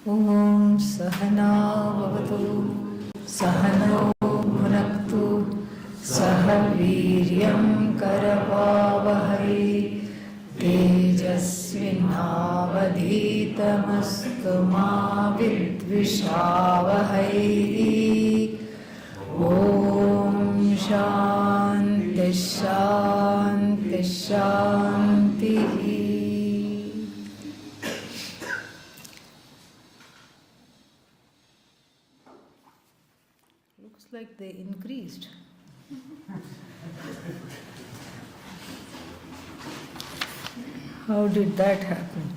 Om Sahana Bhavatu Sahano Bhunaktu Sahaviryam Karavavahai Tejasvinavadhitamastu ma vidvishavahai. Om Shanti Shanti Shanti. Looks like they increased. How did that happen?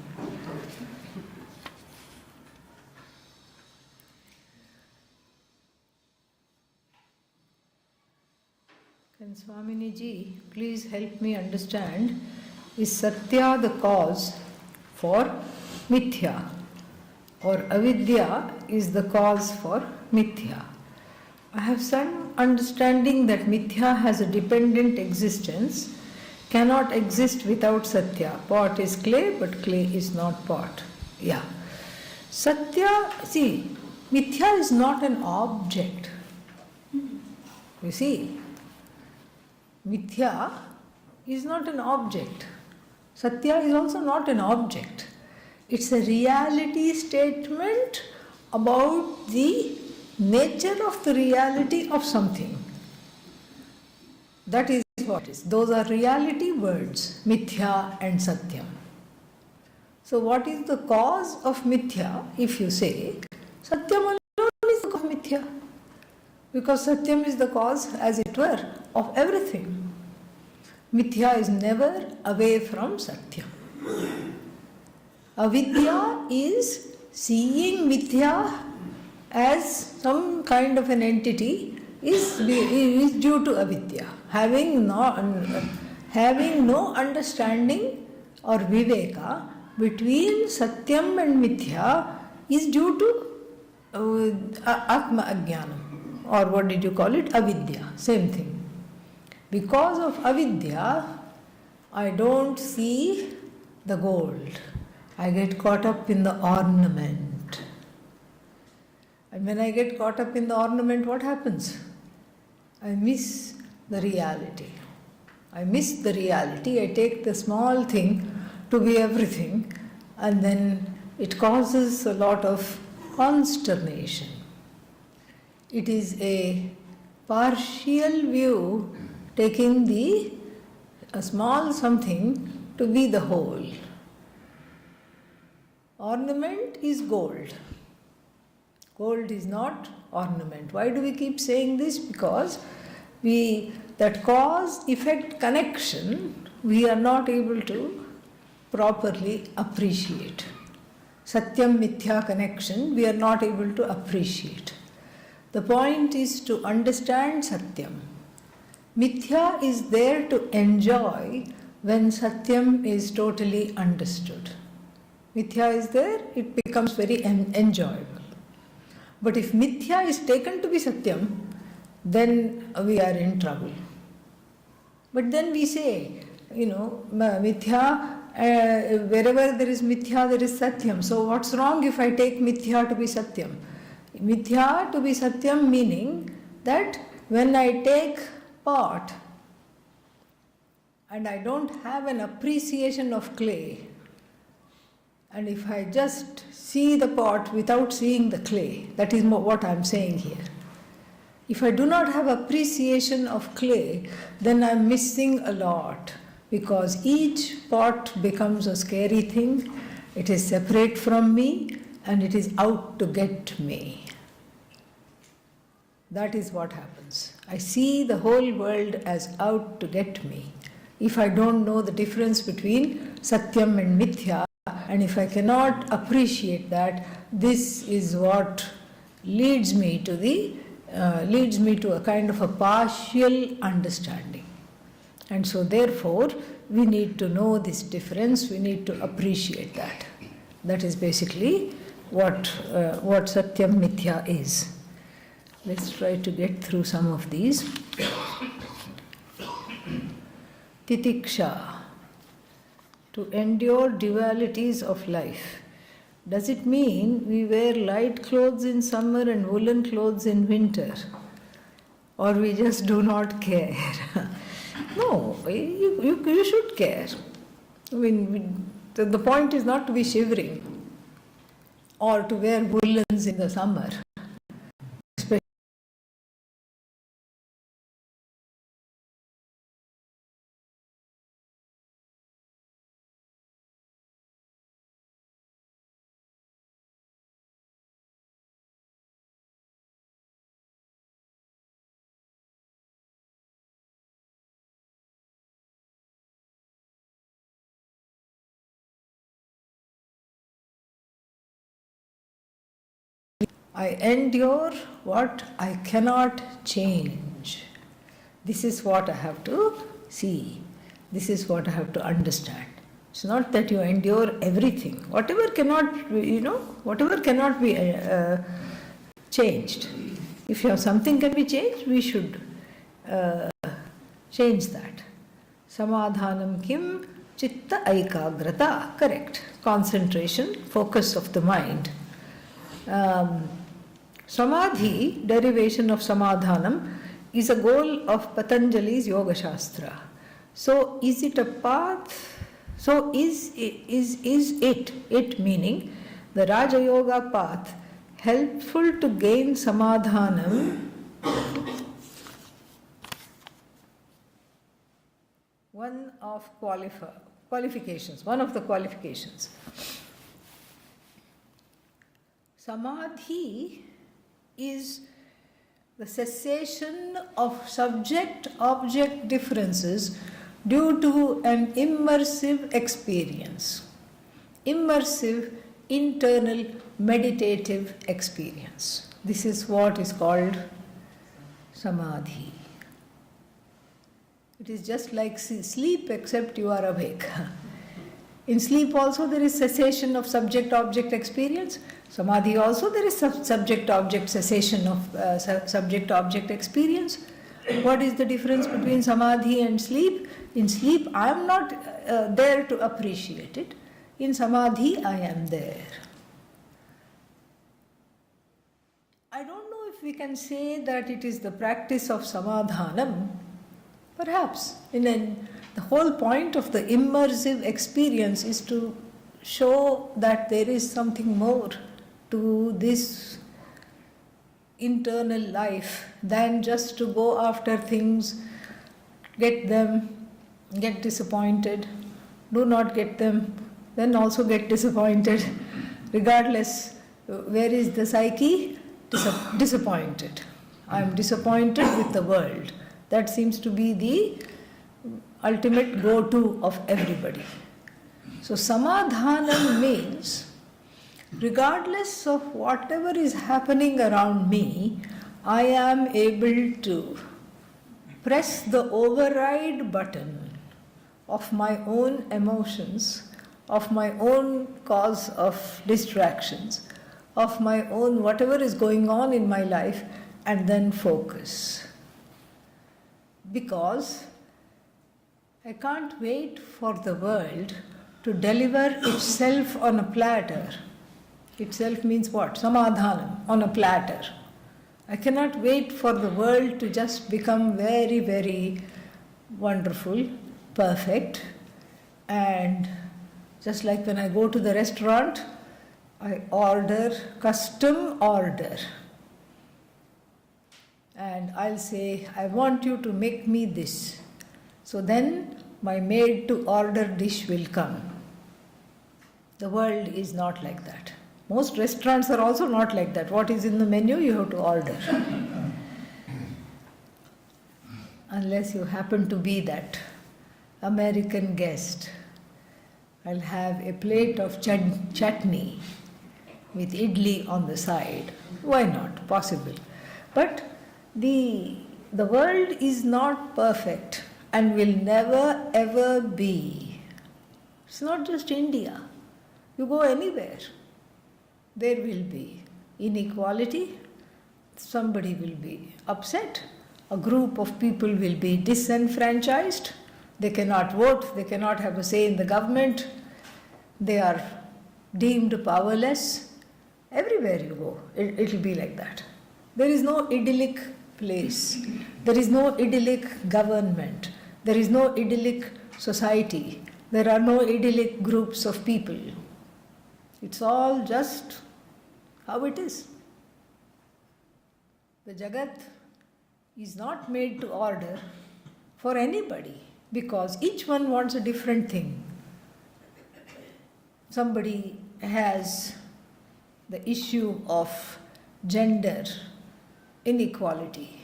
Can Swaminiji please help me understand, is Satya the cause for Mithya, or Avidya is the cause for Mithya? I have some understanding that Mithya has a dependent existence, cannot exist without Satya. Pot is clay, but clay is not pot. Yeah. Satya, see, Mithya is not an object. You see, Mithya is not an object. Satya is also not an object. It's a reality statement about the nature of the reality of something. That is what it is. Those are reality words, Mithya and Satyam. So what is the cause of Mithya? If you say, Satyam alone is the cause of Mithya. Because Satyam is the cause, as it were, of everything. Mithya is never away from Satyam. Avidya is seeing Mithya as some kind of an entity is due to avidya. Having no understanding or viveka between Satyam and Mithya is due to Atma Ajnanam, or what did you call it? Avidya, same thing. Because of avidya, I don't see the gold. I get caught up in the ornament. And when I get caught up in the ornament, what happens? I miss the reality. I miss the reality. I take the small thing to be everything, and then it causes a lot of consternation. It is a partial view, taking a small something to be the whole. Ornament is gold. Gold is not ornament. Why do we keep saying this? Because that cause-effect connection we are not able to properly appreciate. Satyam Mithya connection we are not able to appreciate. The point is to understand Satyam. Mithya is there to enjoy when Satyam is totally understood. Mithya is there, it becomes very enjoyable. But if Mithya is taken to be Satyam, then we are in trouble. But then we say, Mithya, wherever there is Mithya, there is Satyam. So what's wrong if I take Mithya to be Satyam? Mithya to be Satyam meaning that when I take pot and I don't have an appreciation of clay, and if I just see the pot without seeing the clay, that is what I am saying here. If I do not have appreciation of clay, then I am missing a lot, because each pot becomes a scary thing. It is separate from me and it is out to get me. That is what happens. I see the whole world as out to get me. If I don't know the difference between Satyam and Mithya, and if I cannot appreciate that, this is what leads me to a kind of a partial understanding. And so therefore, we need to know this difference, we need to appreciate that. That is basically what Satyam Mithya is. Let's try to get through some of these. Titiksha, to endure dualities of life. Does it mean we wear light clothes in summer and woolen clothes in winter? Or we just do not care? No, you should care. I mean, the point is not to be shivering or to wear woolens in the summer. I endure what I cannot change. This is what I have to see. This is what I have to understand. It's not that you endure everything. Whatever cannot be changed. If something can be changed, we should change that. Samadhanam kim chitta aikagrata. Correct. Concentration, focus of the mind. Samadhi, derivation of samadhanam, is a goal of Patanjali's Yoga Shastra. So is it a path? So is it meaning the Raja Yoga path helpful to gain samadhanam? One of qualifications, one of the qualifications. Samadhi is the cessation of subject-object differences due to an immersive experience. Immersive, internal, meditative experience. This is what is called Samadhi. It is just like sleep except you are awake. In sleep also there is cessation of subject-object experience. Samadhi also there is subject-object cessation of subject-object experience. What is the difference between Samadhi and sleep? In sleep I am not there to appreciate it. In Samadhi I am there. I don't know if we can say that it is the practice of Samadhanam. Perhaps. The whole point of the immersive experience is to show that there is something more to this internal life than just to go after things, get them, get disappointed, do not get them, then also get disappointed. Regardless, where is the psyche? Disappointed. I am disappointed with the world. That seems to be the ultimate go-to of everybody. So samadhanam means, regardless of whatever is happening around me, I am able to press the override button of my own emotions, of my own cause of distractions, of my own whatever is going on in my life, and then focus. Because I can't wait for the world to deliver itself on a platter. Itself means what? Samadhanam, on a platter. I cannot wait for the world to just become very, very wonderful, perfect, and just like when I go to the restaurant, I order custom order. And I'll say, I want you to make me this. So then my made to order dish will come. The world is not like that. Most restaurants are also not like that. What is in the menu, you have to order. Unless you happen to be that American guest. I'll have a plate of chutney with idli on the side. Why not? Possible. But the world is not perfect and will never ever be. It's not just India. You go anywhere, there will be inequality, somebody will be upset, a group of people will be disenfranchised, they cannot vote, they cannot have a say in the government, they are deemed powerless. Everywhere you go, it will be like that. There is no idyllic place. There is no idyllic government. There is no idyllic society. There are no idyllic groups of people. It's all just how it is. The Jagat is not made to order for anybody because each one wants a different thing. Somebody has the issue of gender inequality.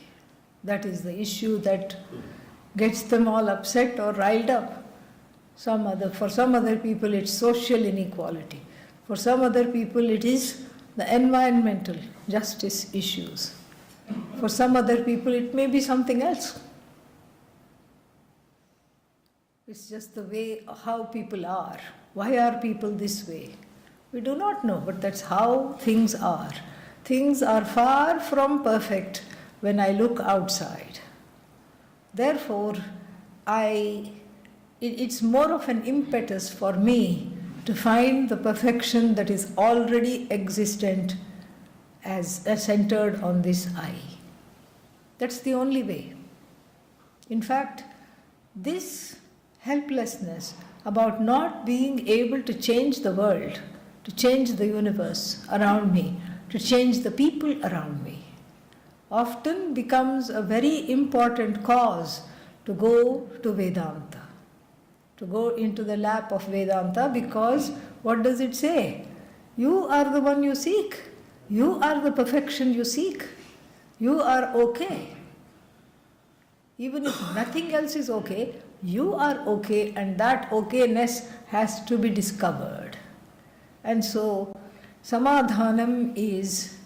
That is the issue that gets them all upset or riled up. For some other people it's social inequality. For some other people it is the environmental justice issues. For some other people it may be something else. It's just the way how people are. Why are people this way? We do not know, but that's how things are. Things are far from perfect when I look outside. Therefore, it's more of an impetus for me to find the perfection that is already existent as centered on this I. That's the only way. In fact, this helplessness about not being able to change the world, to change the universe around me, to change the people around me, often becomes a very important cause to go to Vedanta, to go into the lap of Vedanta, because what does it say? You are the one you seek. You are the perfection you seek. You are okay. Even if nothing else is okay, you are okay, and that okayness has to be discovered. And so, Samadhanam is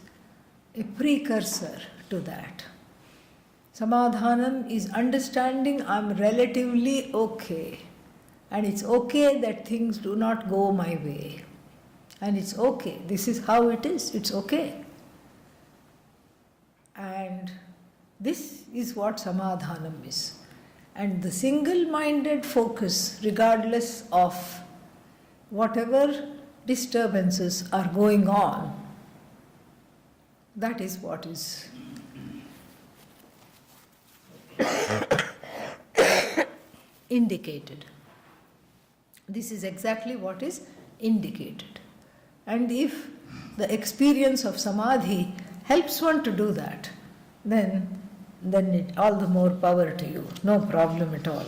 a precursor to that. Samadhanam is understanding I'm relatively okay, and it's okay that things do not go my way. And it's okay, this is how it is, it's okay. And this is what Samadhanam is. And the single-minded focus, regardless of whatever disturbances are going on, that is what is indicated. This is exactly what is indicated. And if the experience of samadhi helps one to do that, then it all the more power to you, no problem at all.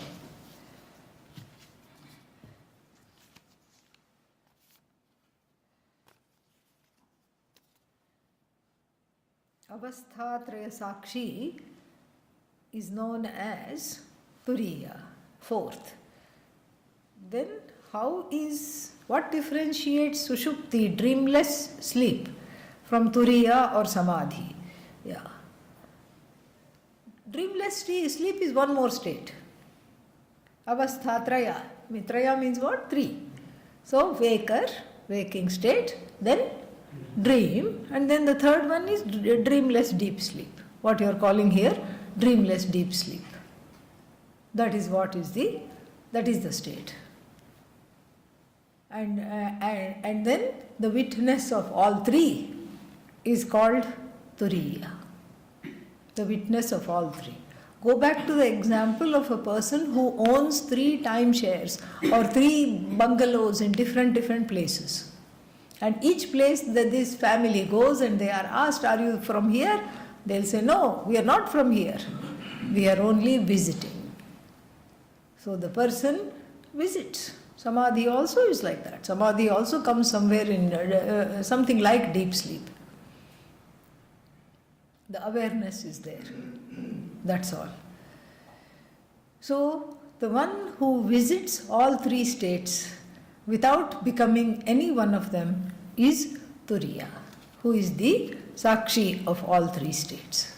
Avasthatraya Sakshi is known as Turiya, fourth. Then what differentiates Sushupti, dreamless sleep, from Turiya or Samadhi? Yeah. Dreamless sleep is one more state. Avasthatraya. Traya means what? Three. So, waking state, then dream, and then the third one is dreamless deep sleep. What you are calling here, dreamless deep sleep. That is the state. And then the witness of all three is called Turiya. The witness of all three. Go back to the example of a person who owns 3 timeshares or 3 bungalows in different places. And each place that this family goes and they are asked, are you from here? They'll say, no, we are not from here. We are only visiting. So the person visits. Samadhi also is like that. Samadhi also comes somewhere in something like deep sleep. The awareness is there. That's all. So, the one who visits all 3 states without becoming any one of them is Turiya, who is the Sakshi of all 3 states.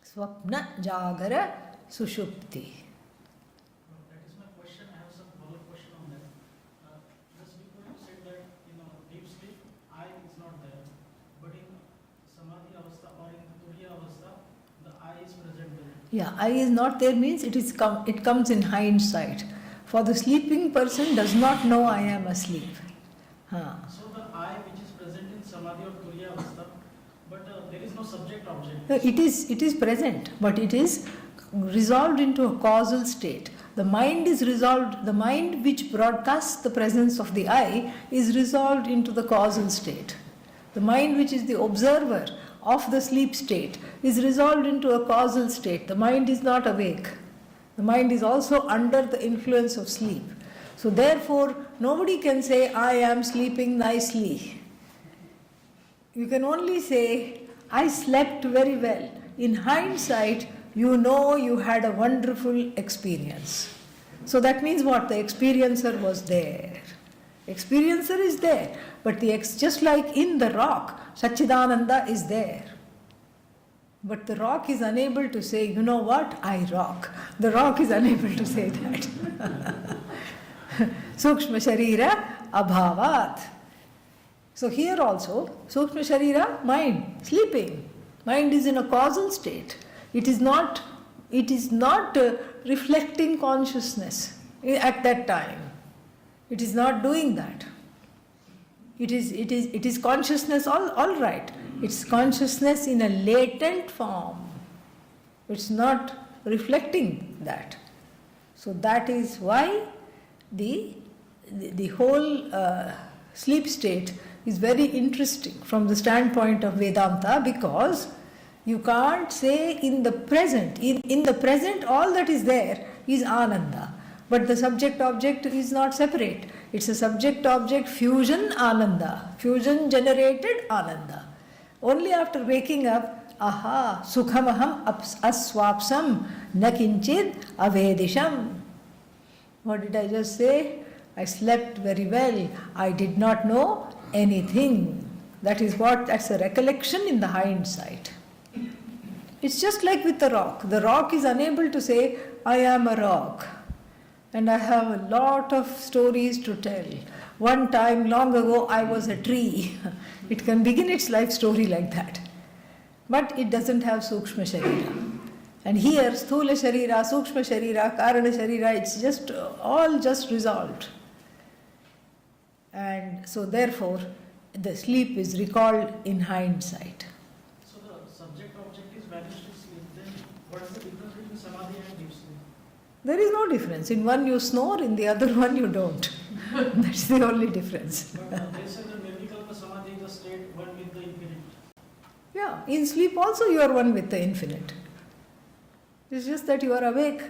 Swapna, Jagara, Sushupti. That is my question. I have some follow-up question on that. Just before you said that deep sleep, I is not there, but in Samadhi Avastha or in Turiya Avastha, the I is present there. Yeah, I is not there means it comes in hindsight. For the sleeping person does not know I am asleep. So the I which is present in samadhi or turiya avastha, but there is no subject object. It is present, but it is resolved into a causal state. The mind is resolved, the mind which broadcasts the presence of the I is resolved into the causal state. The mind which is the observer of the sleep state is resolved into a causal state. The mind is not awake. The mind is also under the influence of sleep. So therefore, nobody can say, I am sleeping nicely. You can only say, I slept very well. In hindsight, you know you had a wonderful experience. So that means what? The experiencer was there. Experiencer is there. But just like in the rock, Satchidananda is there. But the rock is unable to say, you know what? I rock. The rock is unable to say that. Sukshma Sharira Abhavat. So here also, Sukshma Sharira, mind, sleeping. Mind is in a causal state. It is not reflecting consciousness at that time. It is not doing that. It is consciousness, all right. It's consciousness in a latent form. It's not reflecting that. So that is why the whole sleep state is very interesting from the standpoint of Vedanta, because you can't say in the present. In the present, all that is there is Ananda. But the subject-object is not separate. It's a subject-object fusion Ananda. Fusion generated Ananda. Only after waking up, aha, sukhamaham aswapsam nakinchid avedisham. What did I just say? I slept very well. I did not know anything. That's a recollection in the hindsight. It's just like with the rock. The rock is unable to say, I am a rock. And I have a lot of stories to tell. One time, long ago, I was a tree. It can begin its life story like that. But it doesn't have Sukshma Sharira. And here, Sthula Sharira, Sukshma Sharira, Karana Sharira, it's just all just resolved. And so therefore, the sleep is recalled in hindsight. So the subject object is vanished in sleep. Then what is the difference between samadhi and deep sleep? There is no difference. In one you snore, in the other one you don't. That's the only difference. But they say that Nirvikalpa samadhi is a state one with the infinite. Yeah, in sleep also you are one with the infinite. It's just that you are awake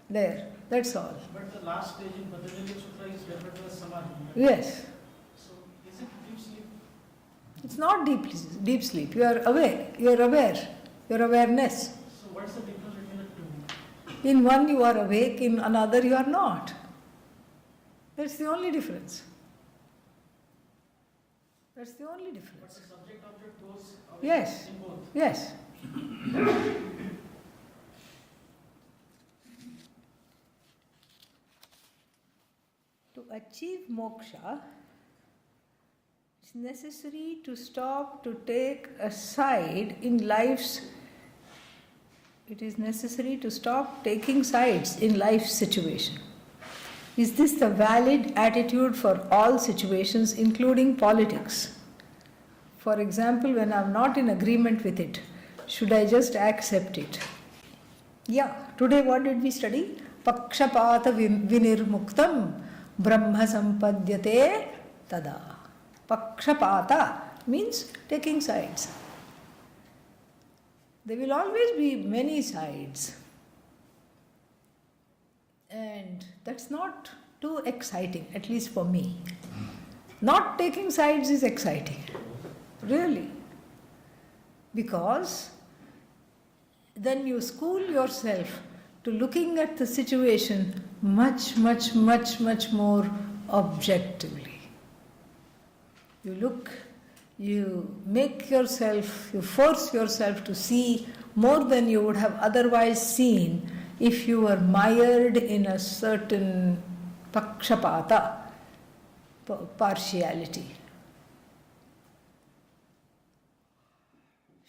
there. That's all. But the last stage in Patanjali Sutra is referred to as samadhi. Yes. So is it deep sleep? It's not deep sleep. You are awake. You are aware. Your awareness. So what's the difference between the two? In one you are awake, in another you are not. That's the only difference. That's the only But difference. the subject object goes away Yes. in both. Yes. To achieve moksha, it's necessary to stop, to take a side in life's. It is necessary to stop taking sides in life's situation. Is this the valid attitude for all situations, including politics? For example, when I am not in agreement with it, should I just accept it? Yeah, today what did we study? Pakshapata vinirmuktam brahma sampadyate tada. Pakshapata means taking sides. There will always be many sides. And that's not too exciting, at least for me. Not taking sides is exciting, really. Because then you school yourself to looking at the situation much more objectively. You force yourself to see more than you would have otherwise seen if you were mired in a certain pakshapata, partiality.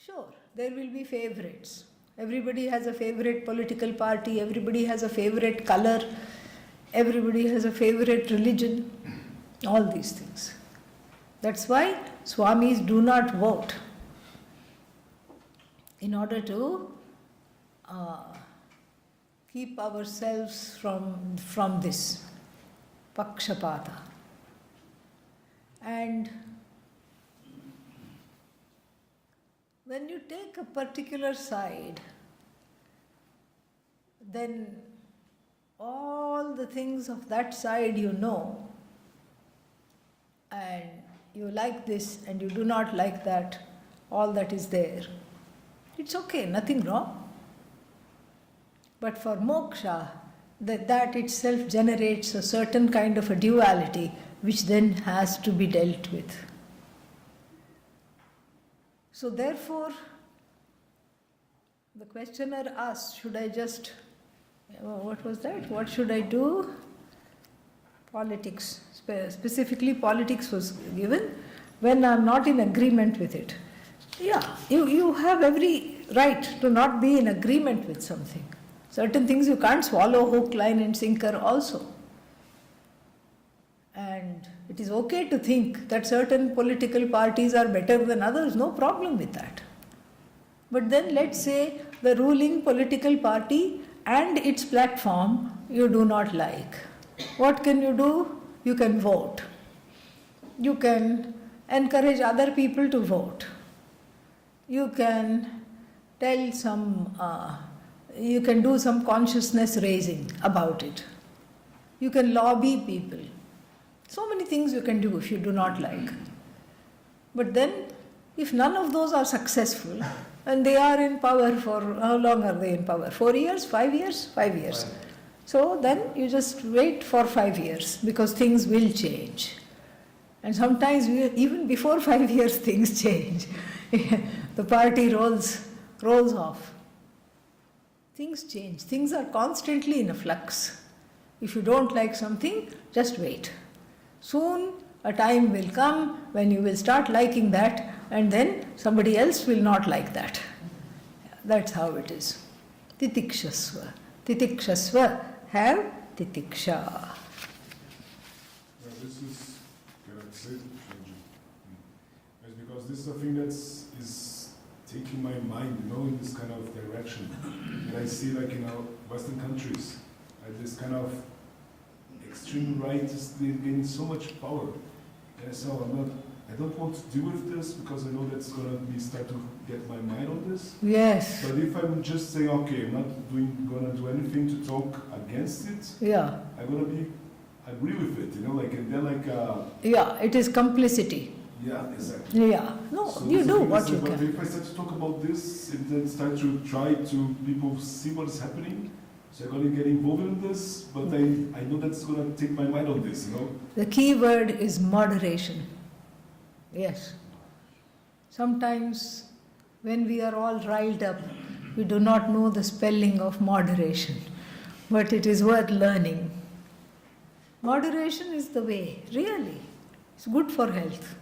Sure, there will be favorites. Everybody has a favorite political party, everybody has a favorite color, everybody has a favorite religion, all these things. That's why Swamis do not vote, in order to keep ourselves from this pakshapata. And when you take a particular side, then all the things of that side you know, and you like this and you do not like that, all that is there. It's okay, nothing wrong. But for moksha, that itself generates a certain kind of a duality which then has to be dealt with. So therefore, the questioner asked, should I just, what was that? What should I do? Politics, specifically politics was given when I am not in agreement with it. Yeah, you have every right to not be in agreement with something. Certain things you can't swallow hook, line and sinker also. And it is okay to think that certain political parties are better than others, no problem with that. But then let's say the ruling political party and its platform you do not like. What can you do? You can vote. You can encourage other people to vote. You can tell you can do some consciousness raising about it. You can lobby people. So many things you can do if you do not like. But then, if none of those are successful, and they are in power for, how long are they in power? 4 years? 5 years? 5 years. So then you just wait for 5 years, because things will change. And sometimes even before 5 years things change. The party rolls off. Things change. Things are constantly in a flux. If you don't like something, just wait. Soon a time will come when you will start liking that, and then somebody else will not like that. That's how it is. Titikshasva. Titikshasva. Have titiksha. This is, can I say, it's because this is a thing that is taking my mind, in this kind of direction. And I see, like, Western countries, this kind of extreme right is gaining so much power. And so I don't want to deal with this, because I know that's going to start to get my mind on this. Yes. But if I'm just saying, okay, I'm not going to do anything to talk against it, Yeah. I'm going to agree with it, and then Yeah, it is complicity. yeah, exactly. Yeah. No, So you the do thing what is, you but can. if I start to talk about this and then start to try to people see what is happening, so I'm going to get involved in this, but I know that's going to take my mind on this, The key word is moderation. Yes. Sometimes when we are all riled up, we do not know the spelling of moderation, but it is worth learning. Moderation is the way, really. It's good for health.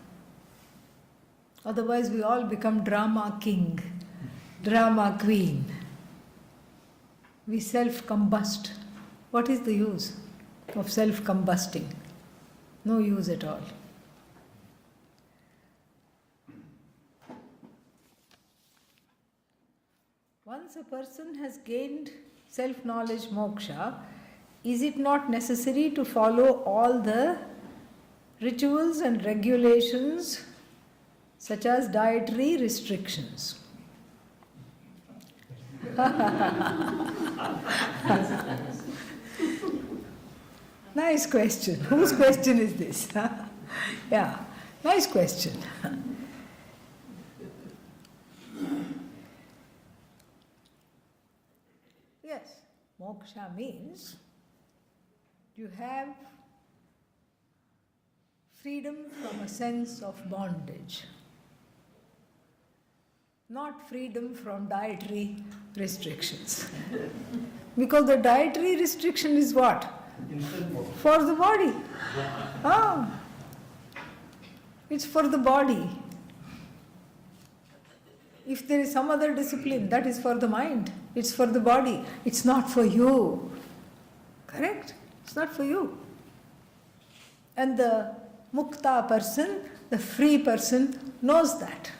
Otherwise we all become drama king, drama queen. We self-combust. What is the use of self-combusting? No use at all. Once a person has gained self-knowledge moksha, is it not necessary to follow all the rituals and regulations such as dietary restrictions? Nice question. Whose question is this? Yeah, nice question. Yes, moksha means you have freedom from a sense of bondage, not freedom from dietary restrictions. Because the dietary restriction is what? For the body. It's for the body. If there is some other discipline, that is for the mind. It's for the body. It's not for you. Correct? It's not for you. And the mukta person, the free person, knows that.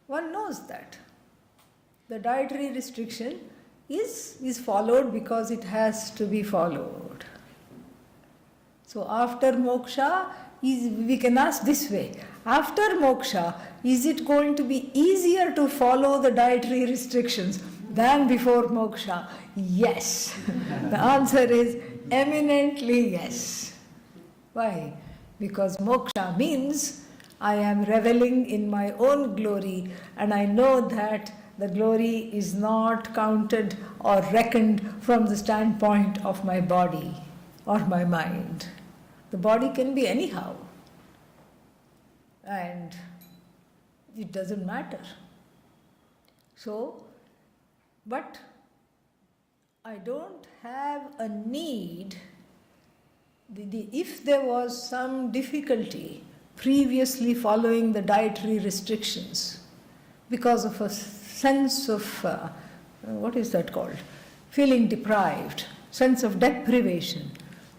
One knows that. The dietary restriction is followed because it has to be followed. So after moksha, we can ask this way. After moksha, is it going to be easier to follow the dietary restrictions than before moksha? Yes. The answer is eminently yes. Why? Because moksha means I am reveling in my own glory, and I know that the glory is not counted or reckoned from the standpoint of my body or my mind. The body can be anyhow, and it doesn't matter. So, but I don't have a need. If there was some difficulty previously following the dietary restrictions because of a sense of, what is that called? Feeling deprived, sense of deprivation,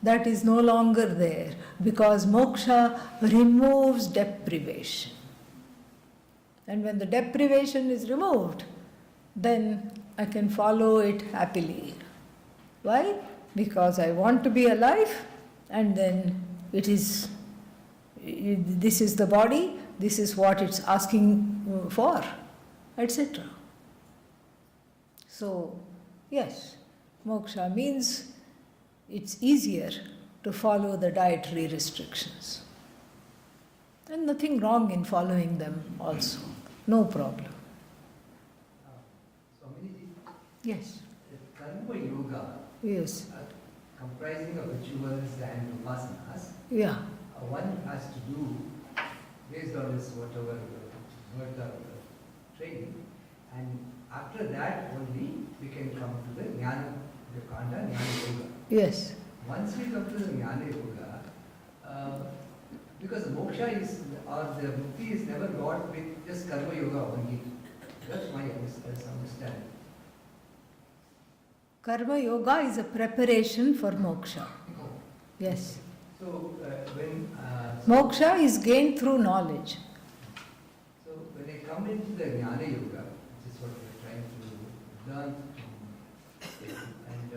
that is no longer there because moksha removes deprivation. And when the deprivation is removed, then I can follow it happily. Why? Because I want to be alive, and then this is the body, this is what it's asking for, etc. So, yes, moksha means it's easier to follow the dietary restrictions. And nothing wrong in following them also. No problem. Swaminiji, Yes. Karma Yoga, Yes. comprising of rituals and upasanas, Yeah. one has to do based on his whatever training, and after that only we can come to the Jnana, the Kanda Jnana Yoga. Yes. Once we come to the Jnana Yoga, because moksha is, or the mukti is never got with just Karma Yoga only. That's my understanding. Karma yoga is a preparation for moksha. Yes. So when Moksha is gained through knowledge. So when I come into the Jnana Yoga, which is what we're trying to learn, and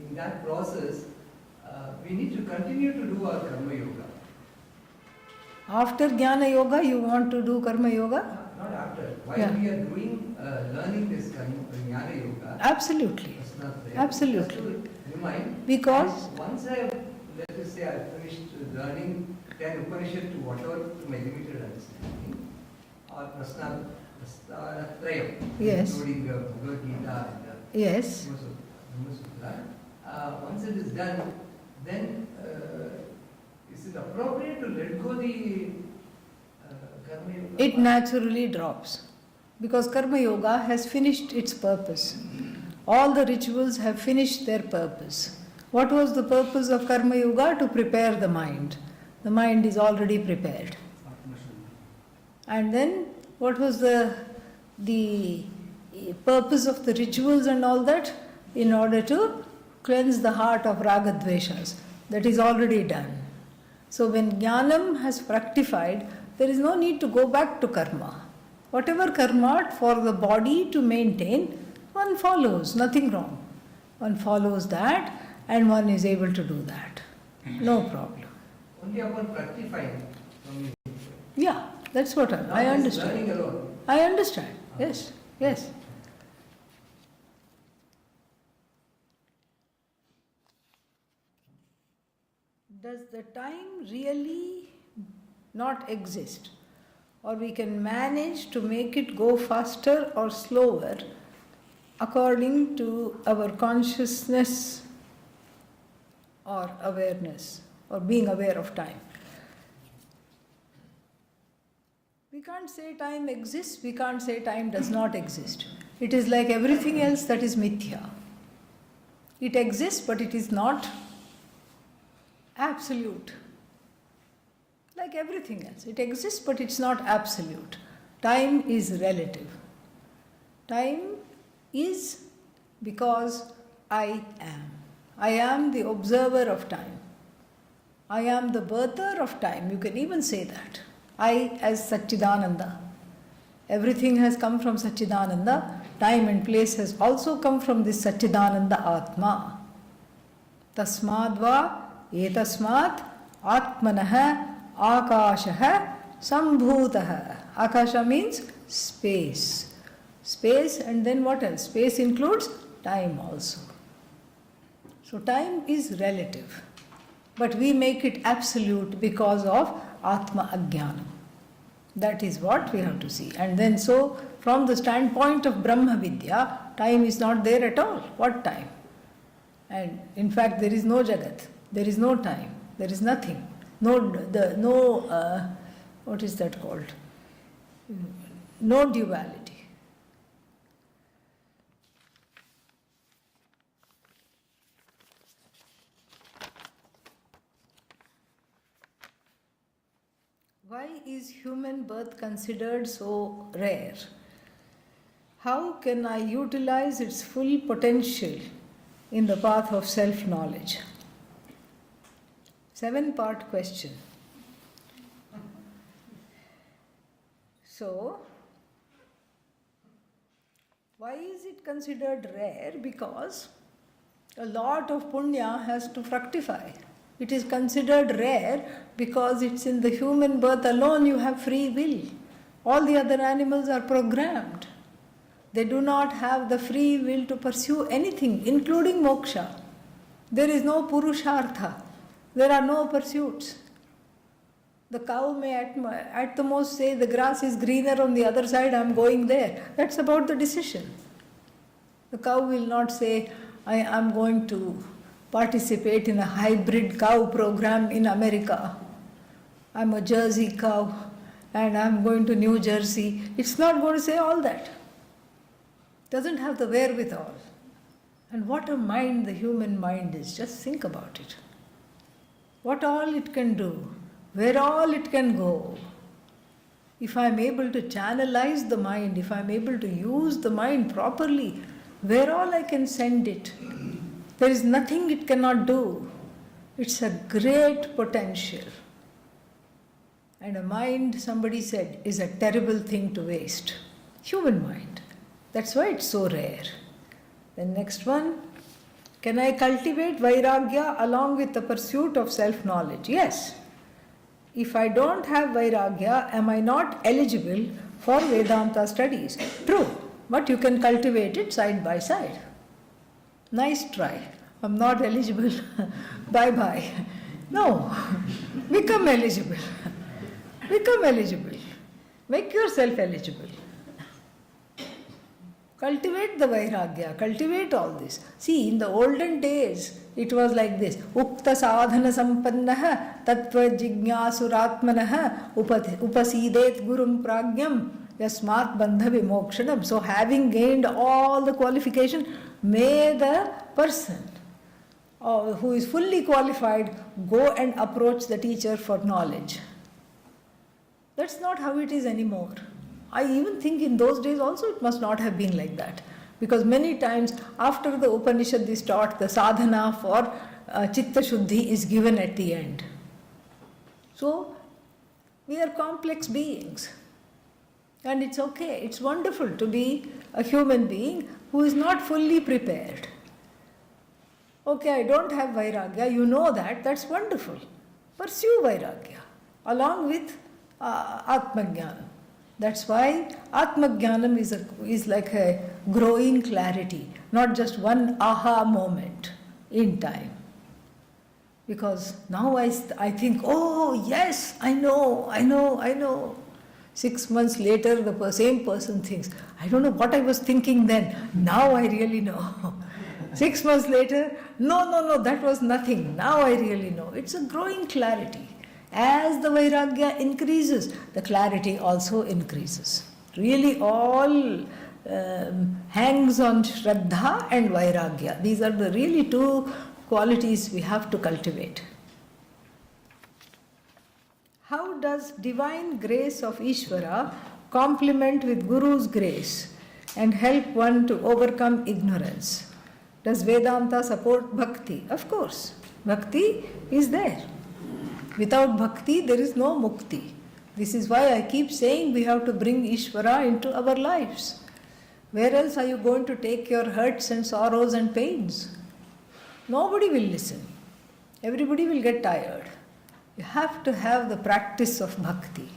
in that process, we need to continue to do our Karma Yoga. After Jnana yoga, you want to do Karma yoga? Not after. While Yeah. we are doing, learning this Jnana Yoga, Absolutely. it's not there. Absolutely. Just to remind, Because and once I have, let us say, I have finished learning 10 Upanishad to whatever, to my limited understanding, or Prasthanatrayam, Yes. including Bhagavad Gita and yes, Brahma Sutra. Once it is done, then is it appropriate to let go the Karma Yoga? it naturally drops. Because Karma yoga has finished its purpose. All the rituals have finished their purpose. What was the purpose of Karma yoga? To prepare the mind. The mind is already prepared. And then what was the purpose of the rituals and all that? In order to cleanse the heart of ragadveshas. That is already done. So when jnanam has fructified, there is no need to go back to karma. Whatever karma for the body to maintain, one follows, nothing wrong. One follows that and one is able to do that. No problem. Only upon fructifying. Yeah, that's what I Not just understand. learning alone. I understand. Yes, yes. Does the time really not exist? Or we can manage to make it go faster or slower according to our consciousness or awareness or being aware of time. We can't say time exists, we can't say time does not exist. It is like everything else that is mithya. It exists, but it is not absolute. Like everything else. It exists, but it's not absolute. Time is relative. Time is because I am. I am the observer of time. I am the birther of time. You can even say that. I as Satchidananda. Everything has come from Satchidananda. Time and place has also come from this Satchidananda Atma. Tasmadva etasmat atmanah akashah sambhutah. Akasha means space. Space, and then what else? Space includes time also. So time is relative, but we make it absolute because of Atma Ajnanam. That is what we have to see. And then so, from the standpoint of Brahma Vidya, time is not there at all. What time? And in fact, there is no Jagat, there is no time, there is nothing. What is that called? No duality. Why is human birth considered so rare? How can I utilize its full potential in the path of self-knowledge? 7-part question. So, why is it considered rare? Because a lot of punya has to fructify. It is considered rare because it's in the human birth alone you have free will. All the other animals are programmed. They do not have the free will to pursue anything, including moksha. There is no purushartha. There are no pursuits. The cow may at the most say, the grass is greener on the other side, I am going there. That's about the decision. The cow will not say, I am going to participate in a hybrid cow program in America. I'm a Jersey cow and I'm going to New Jersey. It's not going to say all that. Doesn't have the wherewithal. And what a mind the human mind is. Just think about it. What all it can do. Where all it can go. If I'm able to channelize the mind, if I'm able to use the mind properly, where all I can send it. There is nothing it cannot do. It's a great potential. And a mind, somebody said, is a terrible thing to waste. Human mind. That's why it's so rare. The next one, can I cultivate Vairagya along with the pursuit of self-knowledge? Yes. If I don't have Vairagya, am I not eligible for Vedanta studies? True. But you can cultivate it side by side. Nice try. I'm not eligible. Bye-bye. No. Become eligible. Become eligible. Make yourself eligible. Cultivate the Vairagya. Cultivate all this. See, in the olden days, it was like this. Ukta sadhana sampannaha tattva jignasuratmanaha upasidet gurum pragyam yasmat bandha vimokshanam. So having gained all the qualification, may the person who is fully qualified go and approach the teacher for knowledge. That's not how it is anymore. I even think in those days also it must not have been like that. Because many times after the Upanishad is taught, the sadhana for Chitta Shuddhi is given at the end. So, we are complex beings. And it's okay, it's wonderful to be a human being who is not fully prepared. Okay, I don't have Vairagya, you know that, that's wonderful. Pursue Vairagya along with Atmajnanam. That's why Atmajnanam is like a growing clarity, not just one aha moment in time. Because now I think, oh yes, I know. 6 months later, the same person thinks, I don't know what I was thinking then, now I really know. 6 months later, no, that was nothing, now I really know. It's a growing clarity. As the Vairagya increases, the clarity also increases. Really all hangs on Shraddha and Vairagya. These are the really two qualities we have to cultivate. How does divine grace of Ishvara complement with Guru's grace and help one to overcome ignorance? Does Vedanta support bhakti? Of course. Bhakti is there. Without bhakti, there is no mukti. This is why I keep saying we have to bring Ishvara into our lives. Where else are you going to take your hurts and sorrows and pains? Nobody will listen. Everybody will get tired. You have to have the practice of bhakti.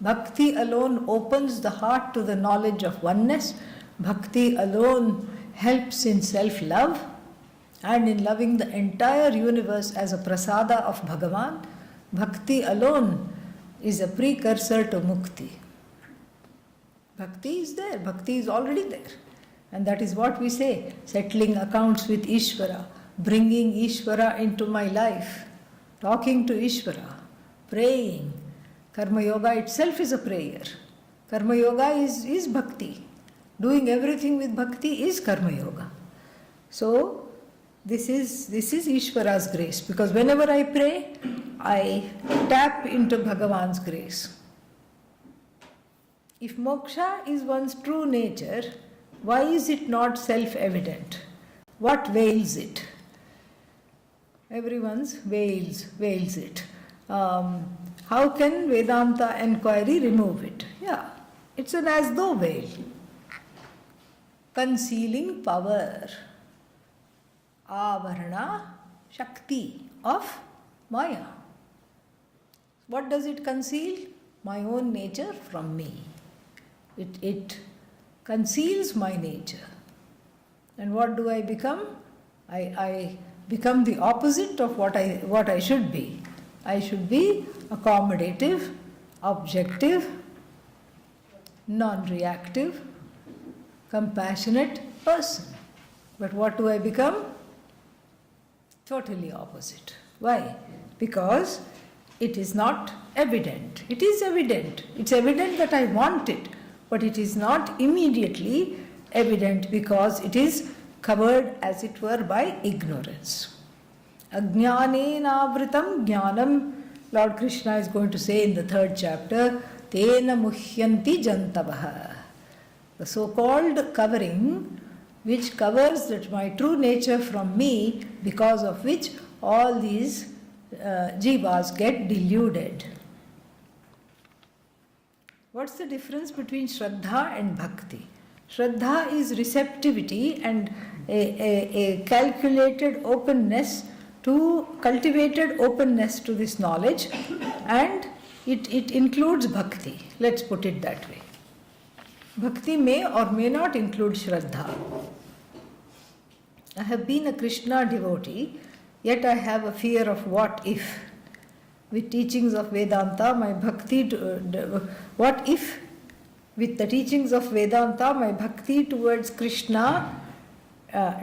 Bhakti alone opens the heart to the knowledge of oneness. Bhakti alone helps in self-love and in loving the entire universe as a prasada of Bhagavan. Bhakti alone is a precursor to mukti. Bhakti is there. Bhakti is already there. And that is what we say, settling accounts with Ishvara, bringing Ishvara into my life, talking to Ishvara, praying. Karma Yoga itself is a prayer. Karma Yoga is bhakti. Doing everything with bhakti is Karma Yoga. So, this is Ishvara's grace, because whenever I pray, I tap into Bhagavan's grace. If moksha is one's true nature, why is it not self-evident? What veils it? Everyone's veils it. How can Vedanta enquiry remove it? Yeah, it's an as though veil. Concealing power. Avarana Shakti of Maya. What does it conceal? My own nature from me. It conceals my nature. And what do I become? I become the opposite of what I should be. I should be accommodative, objective, non-reactive, compassionate person. But what do I become? Totally opposite. Why? Because it is not evident. It is evident. It's evident that I want it, but it is not immediately evident because it is covered, as it were, by ignorance. Ajnanena vritam jnanam, Lord Krishna is going to say in the 3rd chapter, Tena muhyanti jantavaha. The so-called covering which covers that my true nature from me, because of which all these jivas get deluded. What's the difference between Shraddha and Bhakti? Shraddha is receptivity and a calculated openness to, cultivated openness to this knowledge, and it includes Bhakti. Let's put it that way. Bhakti may or may not include Shraddha. I have been a Krishna devotee, yet I have a fear of what if. With teachings of Vedanta, my bhakti, what if with the teachings of Vedanta, my bhakti towards Krishna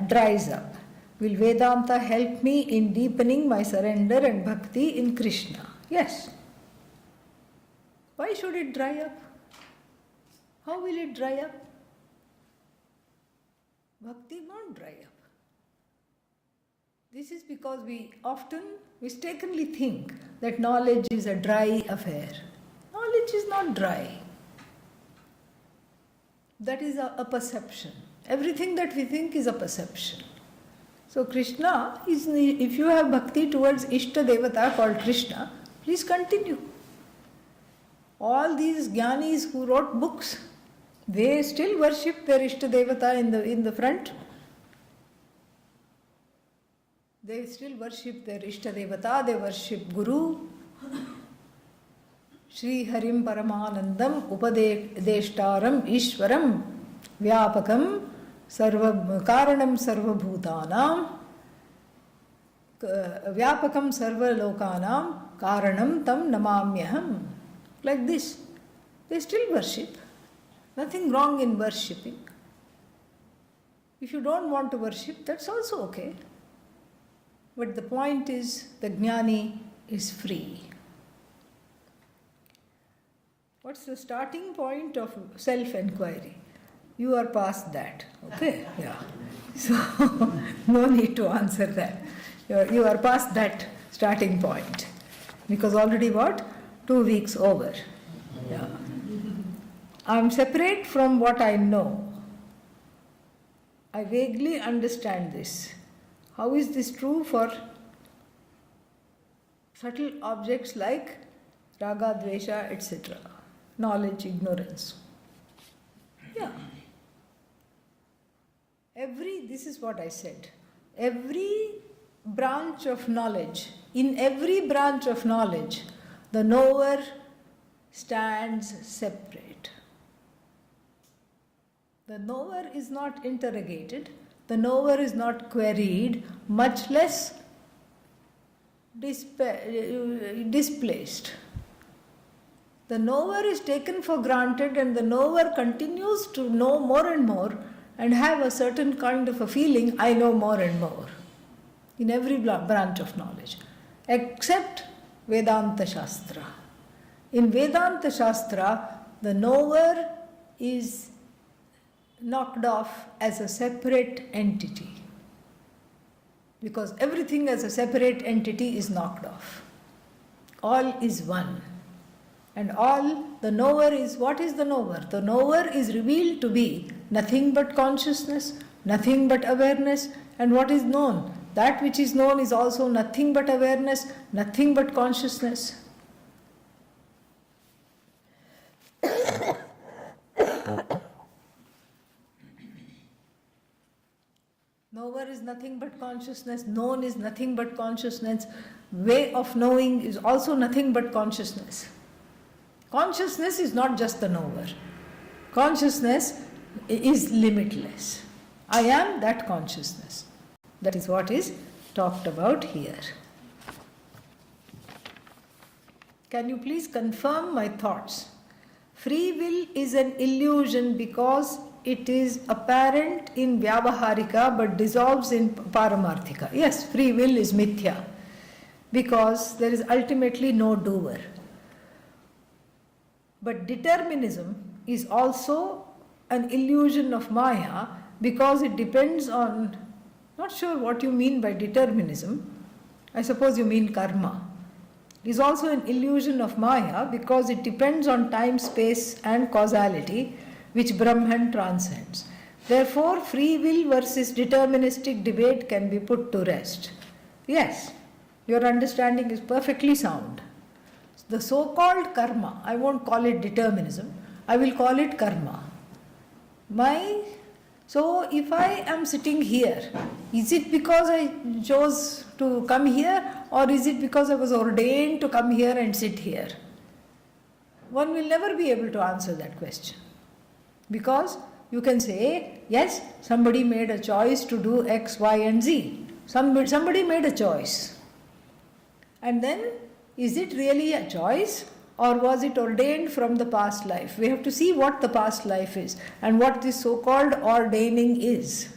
dries up? Will Vedanta help me in deepening my surrender and bhakti in Krishna? Yes. Why should it dry up? How will it dry up? Bhakti not dry up. This is because we often mistakenly think that knowledge is a dry affair. Knowledge is not dry. That is a perception. Everything that we think is a perception. So Krishna is, if you have bhakti towards Ishta Devata called Krishna, please continue. All these jnanis who wrote books, they still worship their Ishta Devata in the front. They still worship their Ishta Devata, they worship Guru. Shri Harim Paramanandam Upadeshtaram Ishwaram Vyapakam Karanam Sarva Bhutanam Vyapakam Sarva Lokanam Karanam Tam Namamyaham. Like this. They still worship. Nothing wrong in worshipping. If you don't want to worship, that's also okay. But the point is, the jnani is free. What's the starting point of self-enquiry? You are past that, okay? Yeah. So, no need to answer that. You are past that starting point. Because already what? 2 weeks over. Yeah. I'm separate from what I know. I vaguely understand this. How is this true for subtle objects like raga, dvesha, etc.? Knowledge, ignorance. Yeah. This is what I said. Every branch of knowledge, in every branch of knowledge, the knower stands separate. The knower is not interrogated, the knower is not queried, much less displaced. The knower is taken for granted and the knower continues to know more and more and have a certain kind of a feeling, I know more and more, in every branch of knowledge, except Vedanta Shastra. In Vedanta Shastra, the knower is knocked off as a separate entity, because everything as a separate entity is knocked off. All is one. And all, the knower is, what is the knower? The knower is revealed to be nothing but consciousness, nothing but awareness. And what is known? That which is known is also nothing but awareness, nothing but consciousness. Knower is nothing but consciousness, known is nothing but consciousness, way of knowing is also nothing but consciousness. Consciousness is not just the knower. Consciousness is limitless. I am that consciousness. That is what is talked about here. Can you please confirm my thoughts? Free will is an illusion because it is apparent in Vyavaharika but dissolves in Paramarthika. Yes, free will is mithya because there is ultimately no doer. But determinism is also an illusion of Maya because it depends on, not sure what you mean by determinism, I suppose you mean karma. It is also an illusion of Maya because it depends on time, space and causality, which Brahman transcends. Therefore, free will versus deterministic debate can be put to rest. Yes, your understanding is perfectly sound. The so-called karma, I won't call it determinism, I will call it karma. So if I am sitting here, is it because I chose to come here or is it because I was ordained to come here and sit here? One will never be able to answer that question. Because you can say, yes, somebody made a choice to do X, Y and Z. Somebody made a choice. And then, is it really a choice or was it ordained from the past life? We have to see what the past life is and what this so-called ordaining is.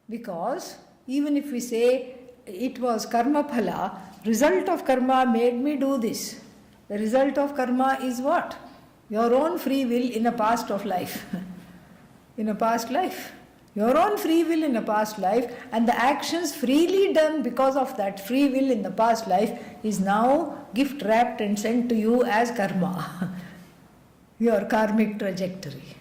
Because even if we say it was karma phala, result of karma made me do this. The result of karma is what? Your own free will in a past of life. In a past life. Your own free will in a past life and the actions freely done because of that free will in the past life is now gift wrapped and sent to you as karma. Your karmic trajectory.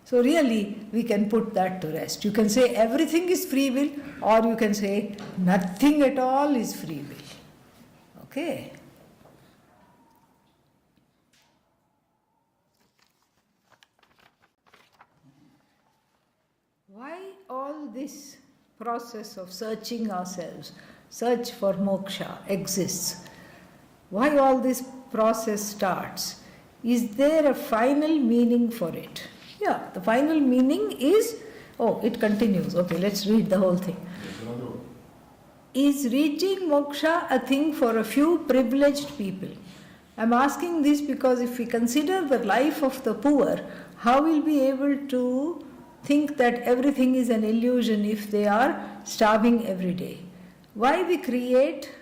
So really we can put that to rest. You can say everything is free will or you can say nothing at all is free will. Okay. Why all this process of searching ourselves, search for moksha exists? Why all this process starts? Is there a final meaning for it? Yeah, the final meaning is, it continues. Okay, let's read the whole thing. Is reaching moksha a thing for a few privileged people? I'm asking this because if we consider the life of the poor, how will we be able to think that everything is an illusion if they are starving every day? Why we create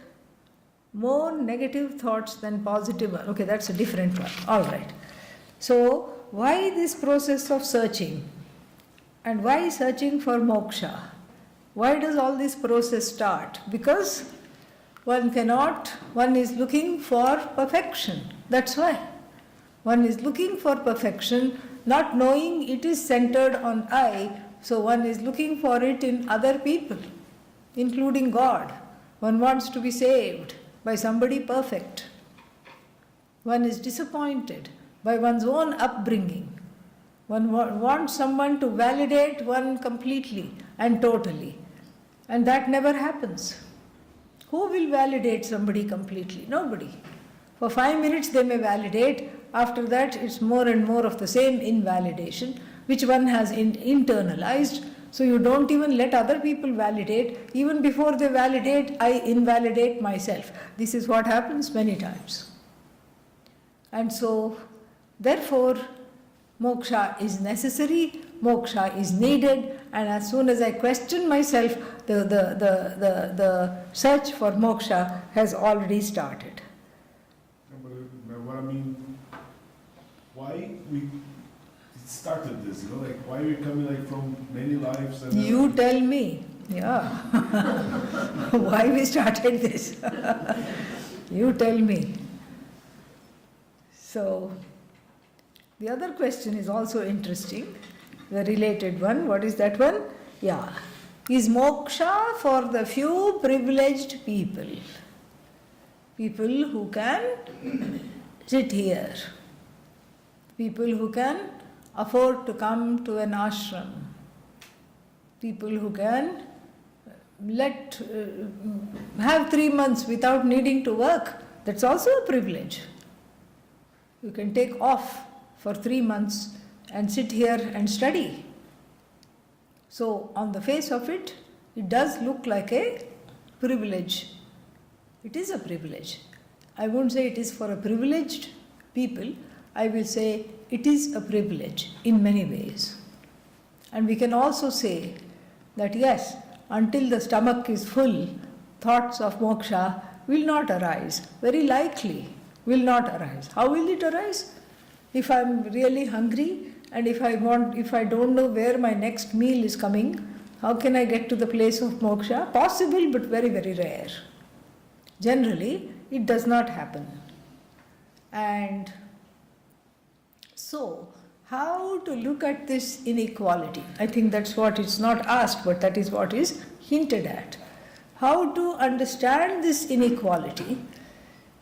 more negative thoughts than positive ones? Okay, that's a different one. All right. So, why this process of searching? And why searching for moksha? Why does all this process start? Because one is looking for perfection. That's why. One is looking for perfection, not knowing it is centered on I, So one is looking for it in other people, including God. One wants to be saved by somebody perfect. One is disappointed by one's own upbringing. One wants someone to validate one completely and totally. And that never happens. Who will validate somebody completely? Nobody. For 5 minutes they may validate. After that it's more and more of the same invalidation, which one has internalized. So you don't even let other people validate. Even before they validate, I invalidate myself. This is what happens many times. And so, therefore, moksha is necessary, moksha is needed, and as soon as I question myself, the search for moksha has already started. But what I mean, why we started this, like why we're coming like from many lives and You tell me, yeah. Why we started this? You tell me. So, the other question is also interesting, the related one. What is that one? Yeah. Is moksha for the few privileged people? People who can sit here. People who can afford to come to an ashram. People who can have 3 months without needing to work. That's also a privilege. You can take off for 3 months and sit here and study. So, on the face of it, it does look like a privilege. It is a privilege. I won't say it is for a privileged people. I will say it is a privilege in many ways. And we can also say that yes, until the stomach is full, thoughts of moksha will not arise. Very likely will not arise. How will it arise? If I am really hungry and if I don't know where my next meal is coming, how can I get to the place of moksha? Possible, but very, very rare. Generally, it does not happen. And so, how to look at this inequality? I think that's what is not asked, but that is what is hinted at. How to understand this inequality?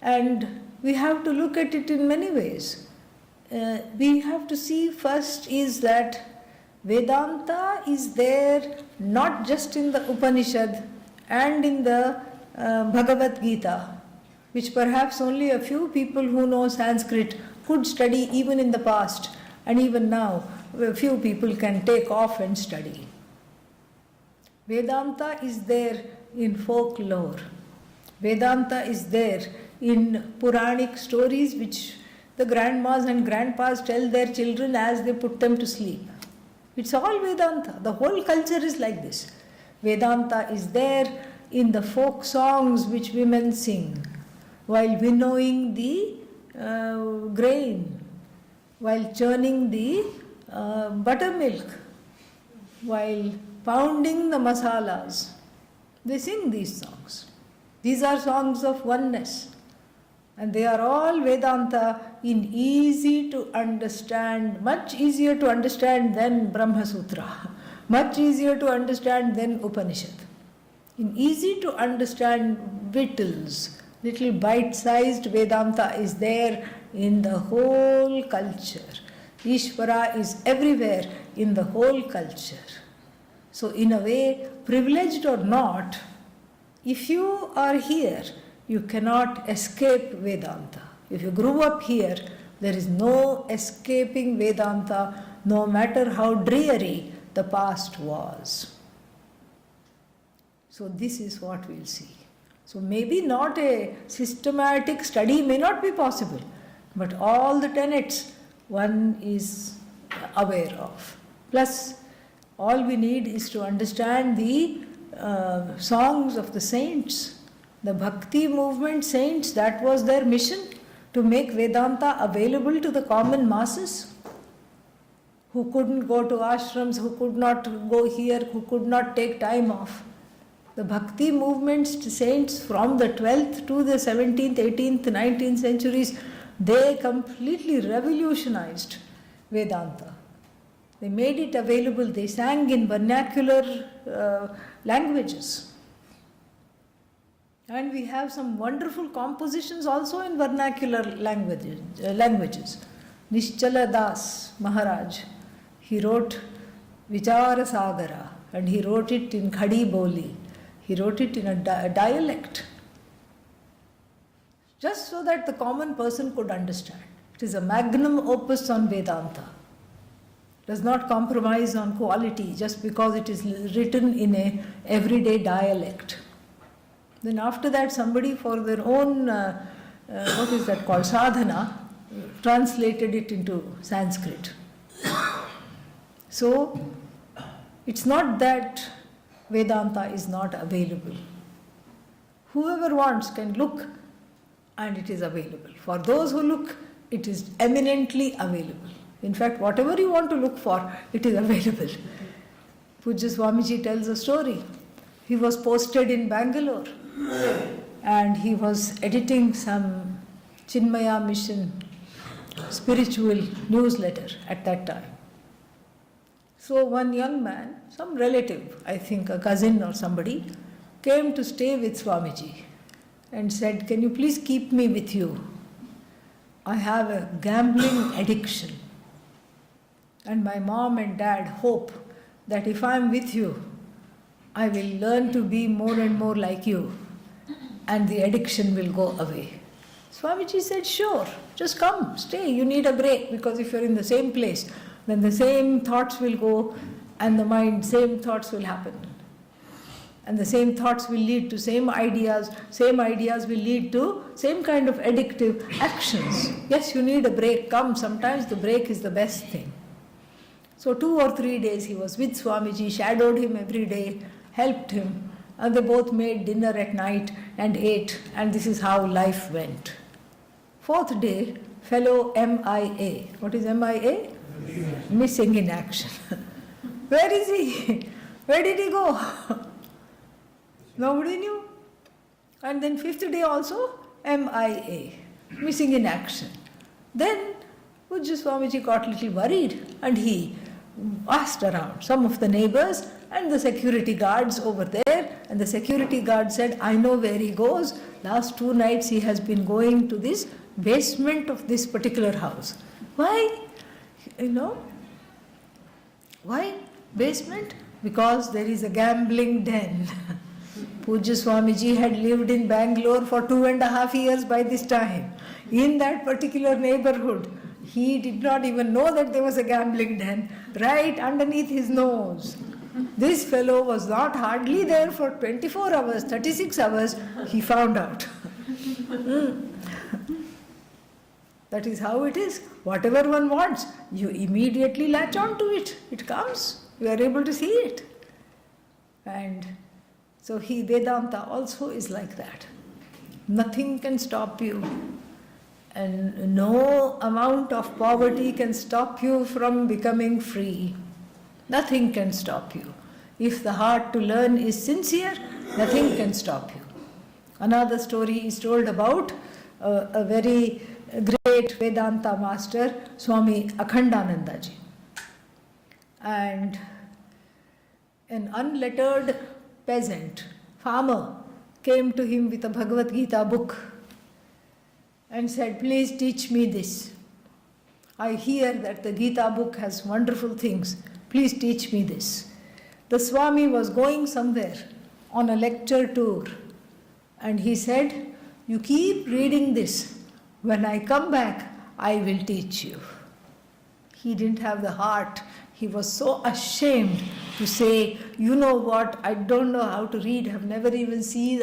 And we have to look at it in many ways. We have to see first is that Vedanta is there not just in the Upanishad and in the Bhagavad Gita, which perhaps only a few people who know Sanskrit could study even in the past, and even now a few people can take off and study. Vedanta is there in folklore. Vedanta is there in Puranic stories which the grandmas and grandpas tell their children as they put them to sleep. It's all Vedanta. The whole culture is like this. Vedanta is there in the folk songs which women sing while winnowing the grain, while churning the buttermilk, while pounding the masalas. They sing these songs. These are songs of oneness. And they are all Vedanta in easy to understand, much easier to understand than Brahma Sutra, much easier to understand than Upanishad. In easy to understand victuals, little bite-sized Vedanta is there in the whole culture. Ishvara is everywhere in the whole culture. So in a way, privileged or not, if you are here, you cannot escape Vedanta. If you grew up here, there is no escaping Vedanta, no matter how dreary the past was. So this is what we'll see. So maybe not a systematic study may not be possible, but all the tenets one is aware of. Plus, all we need is to understand the songs of the saints. The Bhakti movement saints, that was their mission, to make Vedanta available to the common masses who couldn't go to ashrams, who could not go here, who could not take time off. The Bhakti movement's saints from the 12th to the 17th, 18th, 19th centuries, they completely revolutionized Vedanta. They made it available. They sang in vernacular languages. And we have some wonderful compositions also in vernacular languages. Nischala Das Maharaj, he wrote Vichara Sagara, and he wrote it in Khadi Boli. He wrote it in a dialect, just so that the common person could understand. It is a magnum opus on Vedanta. Does not compromise on quality just because it is written in a everyday dialect. Then after that, somebody for their own, what is that called, sadhana, translated it into Sanskrit. So, it's not that Vedanta is not available. Whoever wants can look and it is available. For those who look, it is eminently available. In fact, whatever you want to look for, it is available. Pujya Swamiji tells a story. He was posted in Bangalore and he was editing some Chinmaya Mission spiritual newsletter at that time. So one young man, some relative, I think a cousin or somebody, came to stay with Swamiji and said, "Can you please keep me with you? I have a gambling addiction. And my mom and dad hope that if I am with you, I will learn to be more and more like you and the addiction will go away." Swamiji said, "Sure, just come, stay. You need a break because if you're in the same place, then the same thoughts will go and the mind, same thoughts will happen. And the same thoughts will lead to same ideas will lead to same kind of addictive actions. Yes, you need a break, come, sometimes the break is the best thing." So 2 or 3 days he was with Swamiji, shadowed him every day, helped him, and they both made dinner at night and ate, and this is how life went. 4th day, fellow MIA. What is MIA? Missing in action. Where is he? Where did he go? Nobody knew. And then 5th day also, MIA, missing in action. Then Pujya Swamiji got a little worried and he asked around some of the neighbors and the security guards over there, and the security guard said, "I know where he goes. Last 2 nights he has been going to this basement of this particular house." Why? Why basement? Because there is a gambling den. Pujya Swamiji had lived in Bangalore for 2.5 years by this time. In that particular neighborhood, he did not even know that there was a gambling den right underneath his nose. This fellow was not hardly there for 24 hours, 36 hours, he found out. That is how it is. Whatever one wants, you immediately latch on to it. It comes. You are able to see it. And so Vedanta also is like that. Nothing can stop you. And no amount of poverty can stop you from becoming free. Nothing can stop you. If the heart to learn is sincere, nothing can stop you. Another story is told about a very great Vedanta master, Swami Akhandanandaji. And an unlettered peasant, farmer, came to him with a Bhagavad Gita book and said, "Please teach me this. I hear that the Gita book has wonderful things. Please teach me this." The Swami was going somewhere on a lecture tour and he said, "You keep reading this. When I come back, I will teach you." He didn't have the heart. He was so ashamed to say, "You know what, I don't know how to read, have never even seen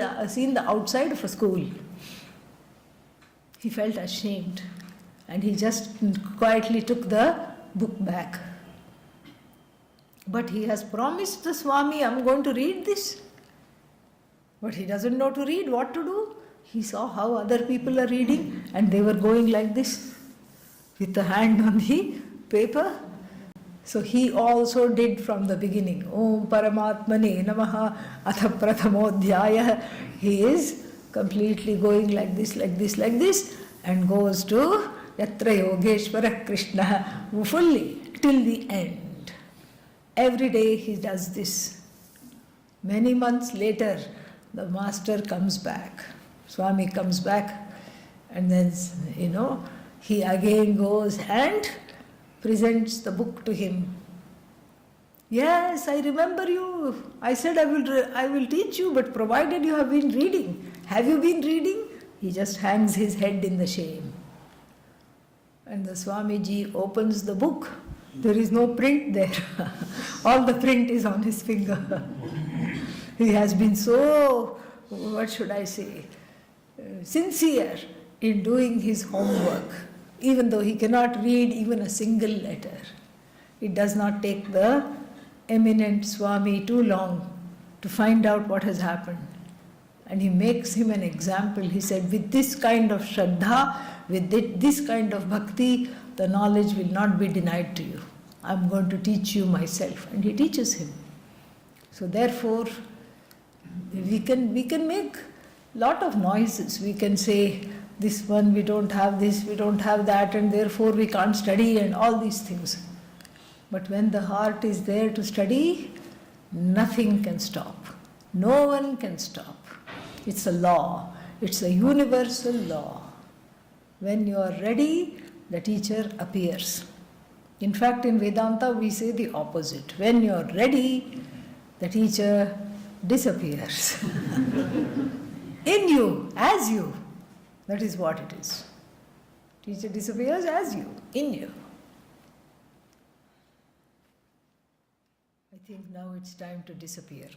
the outside of a school." He felt ashamed and he just quietly took the book back. But he has promised the Swami, "I'm going to read this." But he doesn't know to read, what to do. He saw how other people are reading and they were going like this with the hand on the paper. So he also did from the beginning. Om Paramatmane Namaha Atha Prathamodhyaya. He is completely going like this, and goes to Yatra Yogeshwara Krishna fully till the end. Every day he does this. Many months later, the master comes back. Swami comes back, and then, he again goes and presents the book to him. Yes, I remember you. I said I will teach you, but provided you have been reading. Have you been reading? He just hangs his head in the shame. And the Swamiji opens the book. There is no print there. All the print is on his finger. He has been so, sincere in doing his homework, even though he cannot read even a single letter. It does not take the eminent Swami too long to find out what has happened. And he makes him an example. He said, with this kind of Shraddha, with this kind of bhakti, the knowledge will not be denied to you. I am going to teach you myself. And he teaches him. So therefore, we can make lot of noises. We can say, this one, we don't have this, we don't have that, and therefore we can't study, and all these things. But when the heart is there to study, nothing can stop. No one can stop. It's a law. It's a universal law. When you are ready, the teacher appears. In fact, in Vedanta, we say the opposite. When you are ready, the teacher disappears. In you, as you. That is what it is. Teacher disappears as you, in you. I think now it's time to disappear.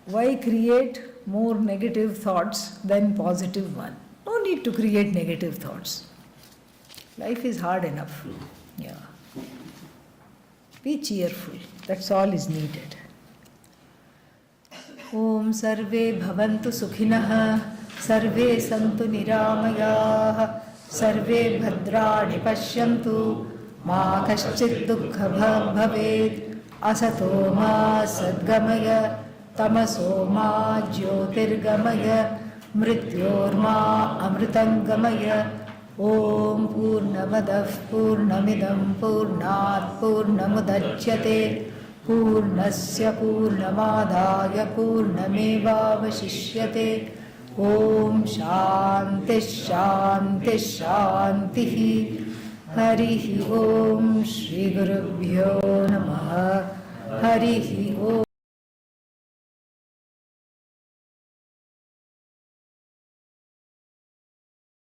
Why create more negative thoughts than positive one? No need to create negative thoughts. Life is hard enough. Yeah. Be cheerful. That's all is needed. Om Sarve Bhavantu Sukhinah, Sarve Santu Niramayaah, Sarve Bhadrani Pashyantu, Ma Kaschit Dukkha Bhaved, Asato Ma Sadgamaya, Tamaso Ma Jyotirgamaya, Mrityor Ma Amritangamaya. Om Purnamadav Purnamidam Purnat Purnamudachyate Purnasya Purnamadaya Purnamevavashishyate. Om Shanti Shanti Shanti. Harihi Om Shri Gurubhyo Namaha. Harihi Om.